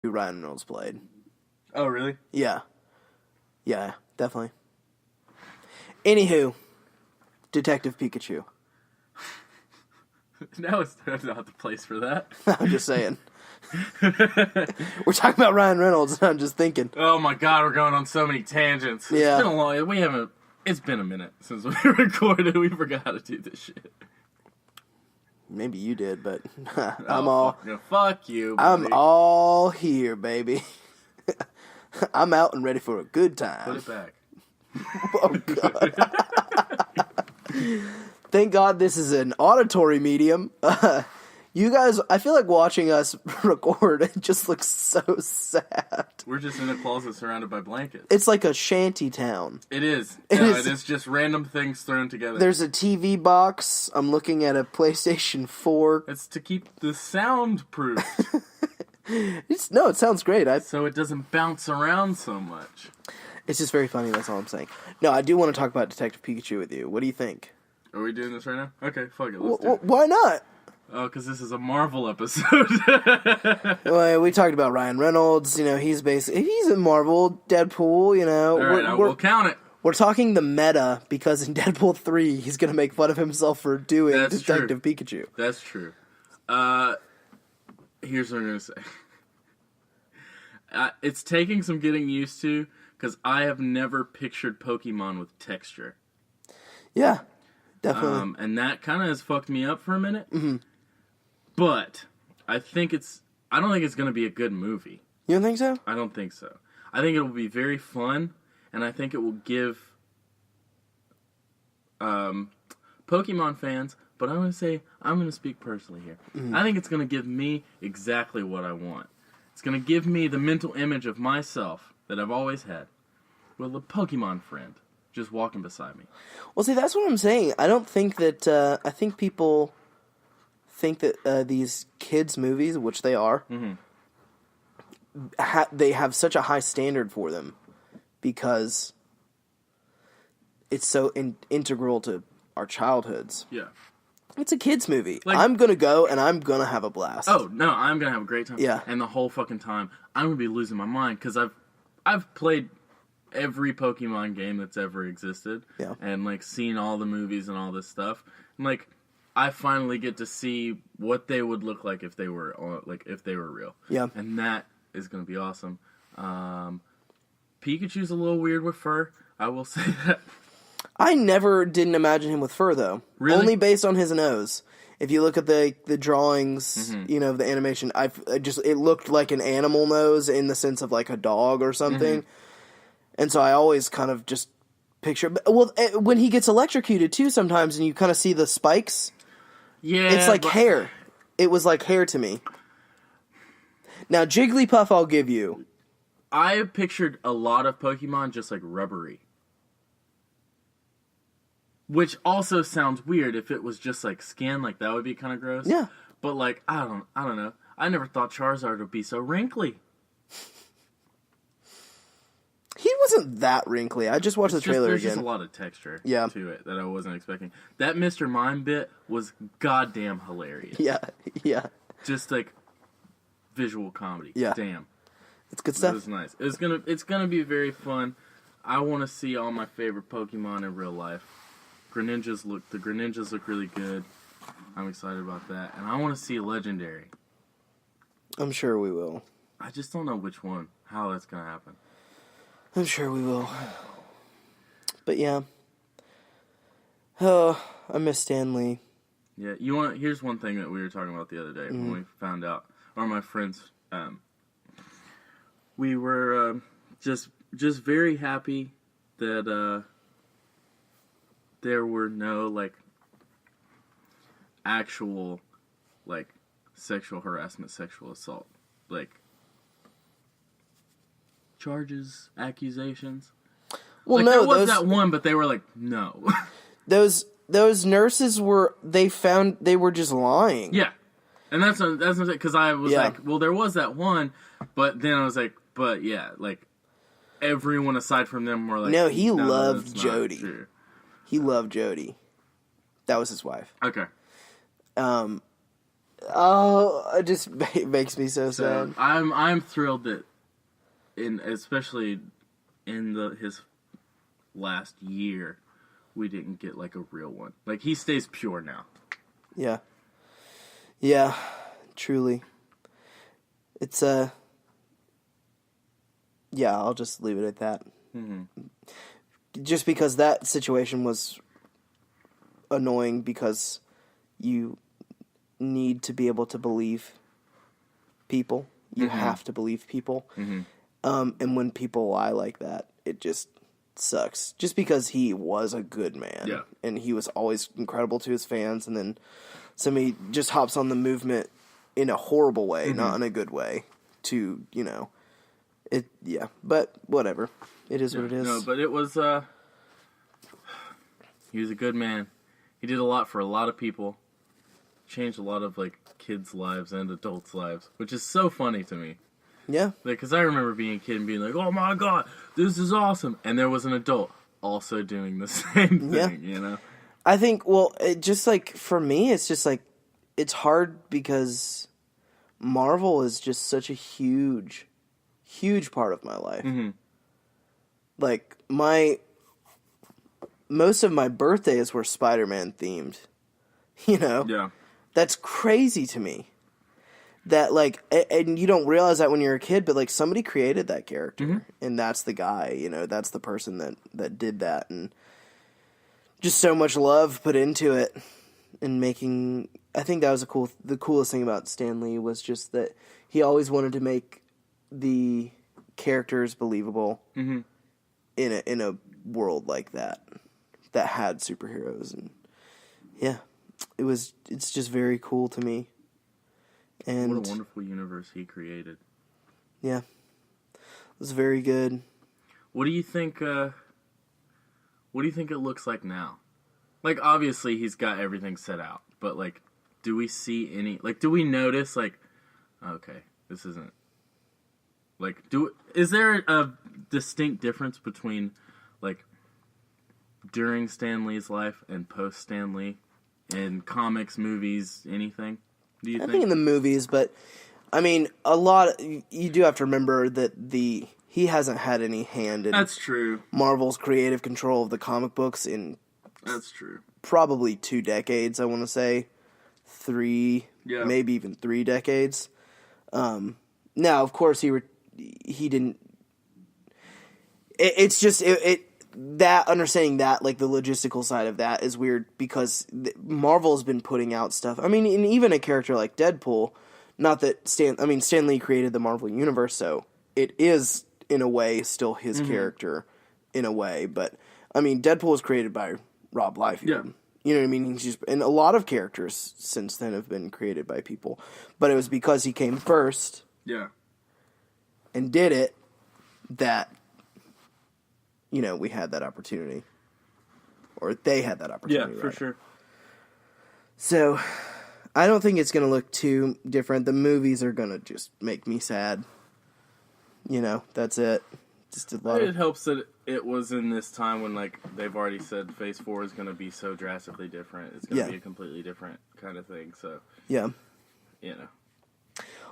who Ryan Reynolds played. Oh, really? Yeah. Yeah, definitely. Anywho, Detective Pikachu. No, it's not the place for that. I'm just saying. We're talking about Ryan Reynolds, and I'm just thinking. Oh my god, we're going on so many tangents. Yeah. It's been a minute since we recorded. We forgot how to do this shit. Maybe you did, but Fuck you, buddy. I'm all here, baby. I'm out and ready for a good time. Put it back. Oh, God. Thank God this is an auditory medium. You guys, I feel like watching us record, it just looks so sad. We're just in a closet surrounded by blankets. It's like a shanty town. It is. It It is just random things thrown together. There's a TV box. I'm looking at a PlayStation 4. It's to keep the sound proof. It sounds great. So it doesn't bounce around so much. It's just very funny, that's all I'm saying. No, I do want to talk about Detective Pikachu with you. What do you think? Are we doing this right now? Okay, fuck it. Let's do it. Why not? Oh, because this is a Marvel episode. Well, we talked about Ryan Reynolds. He's in Marvel, Deadpool. All right, we'll count it. We're talking the meta because in Deadpool 3, he's going to make fun of himself for doing Detective Pikachu. That's true. Here's what I'm going to say. It's taking some getting used to because I have never pictured Pokemon with texture. Yeah, definitely. And that kind of has fucked me up for a minute. Mm-hmm. But I don't think it's going to be a good movie. You don't think so? I don't think so. I think it will be very fun, and I think it will give Pokemon fans, but I'm going to speak personally here. Mm-hmm. I think it's going to give me exactly what I want. It's going to give me the mental image of myself that I've always had with a Pokemon friend just walking beside me. Well, see, that's what I'm saying. I don't think that, I think people think that these kids' movies, which they are, mm-hmm. They have such a high standard for them because it's so integral to our childhoods. Yeah. It's a kids' movie. I'm going to go and I'm going to have a blast. Oh, no, I'm going to have a great time. Yeah. And the whole fucking time, I'm going to be losing my mind because I've played every Pokemon game that's ever existed. Yeah. And, seen all the movies and all this stuff. And, I finally get to see what they would look like if they were real. Yeah. And that is going to be awesome. Pikachu's a little weird with fur. I will say that. I never didn't imagine him with fur, though. Really? Only based on his nose. If you look at the drawings, mm-hmm. Of the animation, it looked like an animal nose in the sense of like a dog or something. Mm-hmm. And so I always kind of just picture... Well, when he gets electrocuted, too, sometimes, and you kind of see the spikes... Yeah, it's like hair. It was like hair to me. Now, Jigglypuff, I'll give you. I pictured a lot of Pokemon just rubbery. Which also sounds weird if it was just skin, that would be kind of gross. Yeah. But I don't know. I never thought Charizard would be so wrinkly. He wasn't that wrinkly. I just watched the trailer there's again. There's just a lot of texture to it that I wasn't expecting. That Mr. Mime bit was goddamn hilarious. Yeah. Just visual comedy. Yeah. Damn. It's good stuff. It was nice. It's gonna be very fun. I want to see all my favorite Pokemon in real life. The Greninjas look really good. I'm excited about that. And I want to see Legendary. I'm sure we will. I just don't know which one, how that's gonna happen. I'm sure we will. But yeah. Oh, I miss Stan Lee. Yeah, here's one thing that we were talking about the other day when we found out, or my friends, we were just very happy that there were no actual sexual harassment, sexual assault, charges, accusations. Well, no, there was that one, but they were no. those nurses they were just lying. Yeah, and that's because I was well, there was that one, but then I was but yeah, everyone aside from them were no, he loved Jody. He loved Jody. That was his wife. Okay. Oh, it just makes me so sad. I'm thrilled that, especially in his last year, we didn't get like a real one. Like he stays pure now. Yeah. Yeah, truly. It's yeah, I'll just leave it at that. Mm-hmm. Just because that situation was annoying because you need to be able to believe people. You have to believe people. Mm-hmm. And when people lie like that, it just sucks. Just because he was a good man. Yeah. And he was always incredible to his fans, and then somebody just hops on the movement in a horrible way, not in a good way, to, it, yeah. But whatever. It is what it is. No, but it was, he was a good man. He did a lot for a lot of people. Changed a lot of, like, kids' lives and adults' lives, which is so funny to me. Yeah. Because I remember being a kid and being like, oh my god, this is awesome. And there was an adult also doing the same thing, I think, well, it just, like, for me, it's just, like, it's hard because Marvel is just such a huge, huge part of my life. Mm-hmm. Like, most of my birthdays were Spider-Man themed, Yeah. That's crazy to me. That, like, and you don't realize that when you're a kid, but, like, somebody created that character, and that's the guy, that's the person that did that, and just so much love put into it, and making, I think that was the coolest thing about Stan Lee was just that he always wanted to make the characters believable in a world like that had superheroes, and yeah, it's just very cool to me. And what a wonderful universe he created. Yeah. It was very good. What do you think it looks like now? Like, obviously he's got everything set out, but, like, do we see any, like, do we notice, like, okay, this isn't, like, is there a distinct difference between, like, during Stan Lee's life and post Stan Lee in comics, movies, anything? Do you think? I think in the movies, but I mean, you do have to remember that he hasn't had any hand in That's true. Marvel's creative control of the comic books in That's true. Probably 2 decades, I want to say. 3, maybe even 3 decades. Now, of course, he didn't. It's just that understanding that, like, the logistical side of that is weird because Marvel's been putting out stuff. I mean, and even a character like Deadpool, not that Stan Lee created the Marvel Universe, so it is in a way still his character in a way, but I mean, Deadpool was created by Rob Liefeld. Yeah. You know what I mean? And a lot of characters since then have been created by people, but it was because he came first. Yeah. And did it that we had that opportunity. Or they had that opportunity. Yeah, for sure. So, I don't think it's going to look too different. The movies are going to just make me sad. That's it. Just a lot It helps that it was in this time when, like, they've already said Phase 4 is going to be so drastically different. It's going to be a completely different kind of thing, so. Yeah.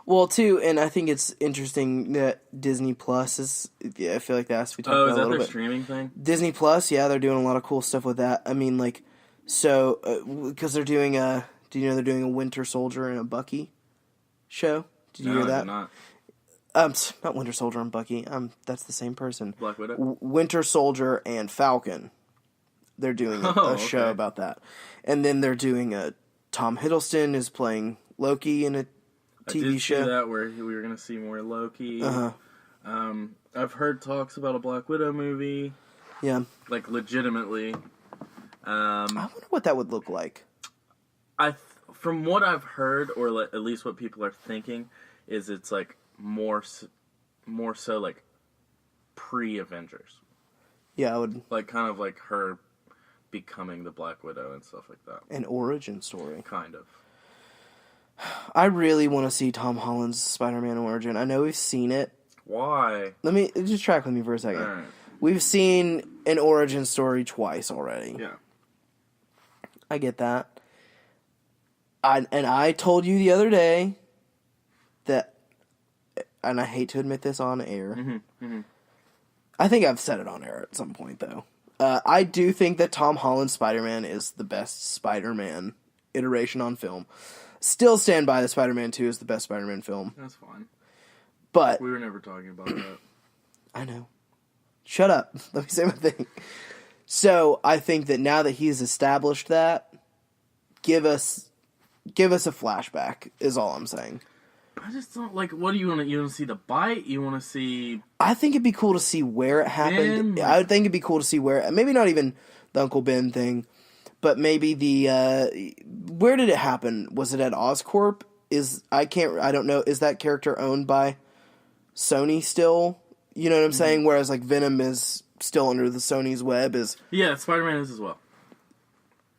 Well, too, and I think it's interesting that Disney Plus is. Yeah, I feel like that has to be talked about a little bit. Oh, is that their streaming thing? Disney Plus, yeah, they're doing a lot of cool stuff with that. I mean, like, so because they're doing do you know they're doing a Winter Soldier and a Bucky show? Did you hear that? No, I did not. Not Winter Soldier and Bucky. That's the same person. Black Widow? Winter Soldier and Falcon. They're doing a show about that, and then they're doing Tom Hiddleston is playing Loki in a TV show. I did see that where we were going to see more Loki. I've heard talks about a Black Widow movie. Yeah. Like, legitimately. I wonder what that would look like. From what I've heard, or at least what people are thinking, is it's, like, more so, like, pre-Avengers. Yeah, I would. Like, kind of like her becoming the Black Widow and stuff like that. An origin story. Kind of. I really want to see Tom Holland's Spider-Man origin. I know we've seen it. Why? Just track with me for a second. All right. We've seen an origin story twice already. Yeah. I get that. I told you the other day that, and I hate to admit this on air. I think I've said it on air at some point, though. I do think that Tom Holland's Spider-Man is the best Spider-Man iteration on film. Still stand by that Spider-Man 2 is the best Spider-Man film. That's fine. But we were never talking about that. I know. Shut up. Let me say my thing. So I think that now that he's established that, give us a flashback is all I'm saying. I just don't like. What do you want to? You want to see the bite? You want to see? I think it'd be cool to see where it happened. Ben, I would think it'd be cool to see where. Maybe not even the Uncle Ben thing, but maybe the where did it happen? Was it at Oscorp? I don't know. Is that character owned by Sony still? You know what I'm saying? Whereas like Venom is still under the Sony's web. Yeah, Spider-Man is as well.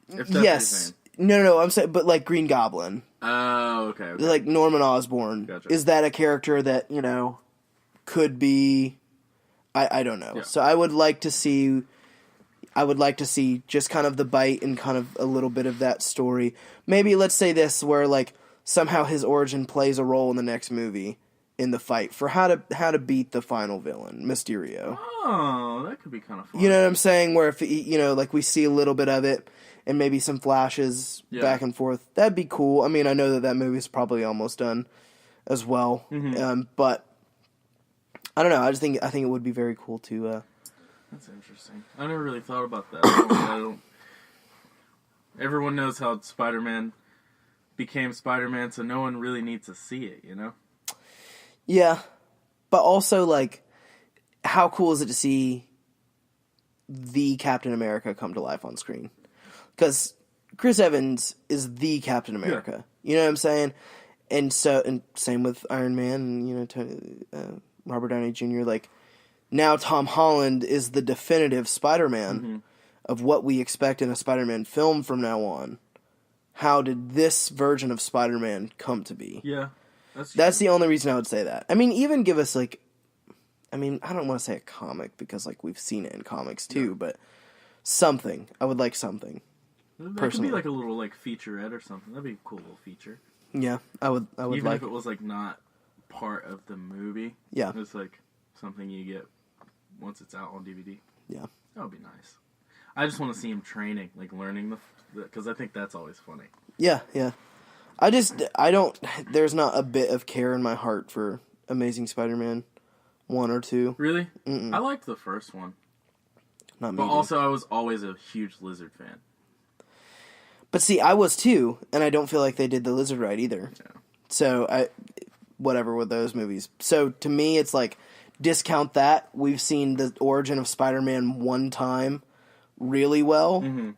If that's what yes. you're saying. No. I'm saying, but like Green Goblin. Oh, okay. Like Norman Osborn. Gotcha. Is that a character that, could be... I don't know. Yeah. So I would like to see just kind of the bite and kind of a little bit of that story. Maybe let's say this, where like somehow his origin plays a role in the next movie in the fight for how to beat the final villain, Mysterio. Oh, that could be kind of fun. You know what I'm saying? Where if, like we see a little bit of it, and maybe some flashes back and forth. That'd be cool. I mean, I know that movie's probably almost done as well. But I don't know. I think it would be very cool to... That's interesting. I never really thought about that. Everyone knows how Spider-Man became Spider-Man, so no one really needs to see it, you know? Yeah. But also, like, how cool is it to see the Captain America come to life on screen? Because Chris Evans is the Captain America. Yeah. You know what I'm saying? And same with Iron Man and, Robert Downey Jr. Like, now Tom Holland is the definitive Spider-Man of what we expect in a Spider-Man film from now on. How did this version of Spider-Man come to be? Yeah. That's the only reason I would say that. I mean, even give us, like... I mean, I don't want to say a comic, because, like, we've seen it in comics, too, but something. I would like something. That could be like a little like featurette or something. That'd be a cool little feature. Yeah, I would even like if it was like not part of the movie. Yeah, it's like something you get once it's out on DVD. Yeah, that would be nice. I just want to see him training, like learning because I think that's always funny. Yeah. I don't. There's not a bit of care in my heart for Amazing Spider-Man 1 or 2. Really? Mm-mm. I liked the first one. Not me. But also, I was always a huge Lizard fan. But see, I was too, and I don't feel like they did the Lizard right either. Yeah. So, whatever with those movies. So, to me, it's like, discount that. We've seen the origin of Spider-Man one time really well. Mm-hmm.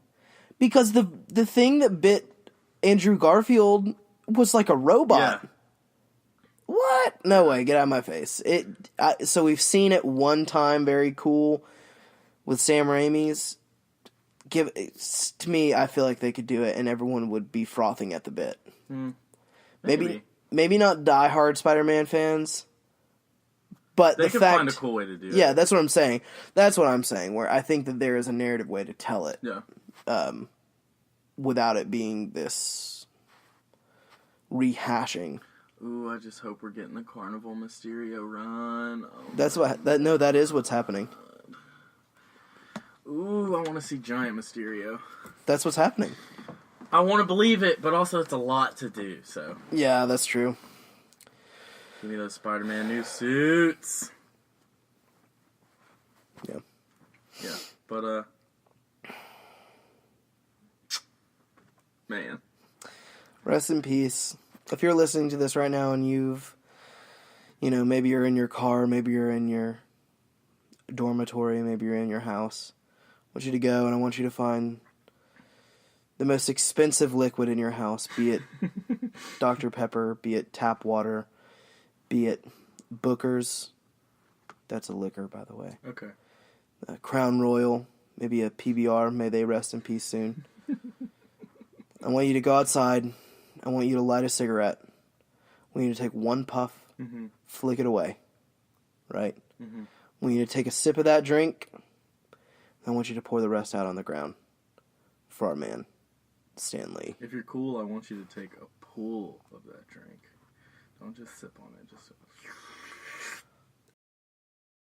Because the thing that bit Andrew Garfield was like a robot. Yeah. What? No way, get out of my face. So we've seen it one time, very cool, with Sam Raimi's. To me, I feel like they could do it, and everyone would be frothing at the bit. Maybe not diehard Spider-Man fans, but they could find a cool way to do it. Yeah, that's what I'm saying. That's what I'm saying. Where I think that there is a narrative way to tell it. Yeah. Without it being this rehashing. Ooh, I just hope we're getting the Carnival Mysterio run. That is what's happening. Ooh, I want to see Giant Mysterio. That's what's happening. I want to believe it, but also it's a lot to do, so. Yeah, that's true. Give me those Spider-Man new suits. Yeah. Yeah, but, man. Rest in peace. If you're listening to this right now and maybe you're in your car, maybe you're in your dormitory, maybe you're in your house, I want you to go and I want you to find the most expensive liquid in your house, be it Dr. Pepper, be it tap water, be it Booker's. That's a liquor, by the way. Okay. Crown Royal, maybe a PBR, may they rest in peace soon. I want you to go outside. I want you to light a cigarette. I want you to take one puff, flick it away, right? I want you to take a sip of that drink. I want you to pour the rest out on the ground for our man, Stan Lee. If you're cool, I want you to take a pull of that drink. Don't just sip on it. Just sip.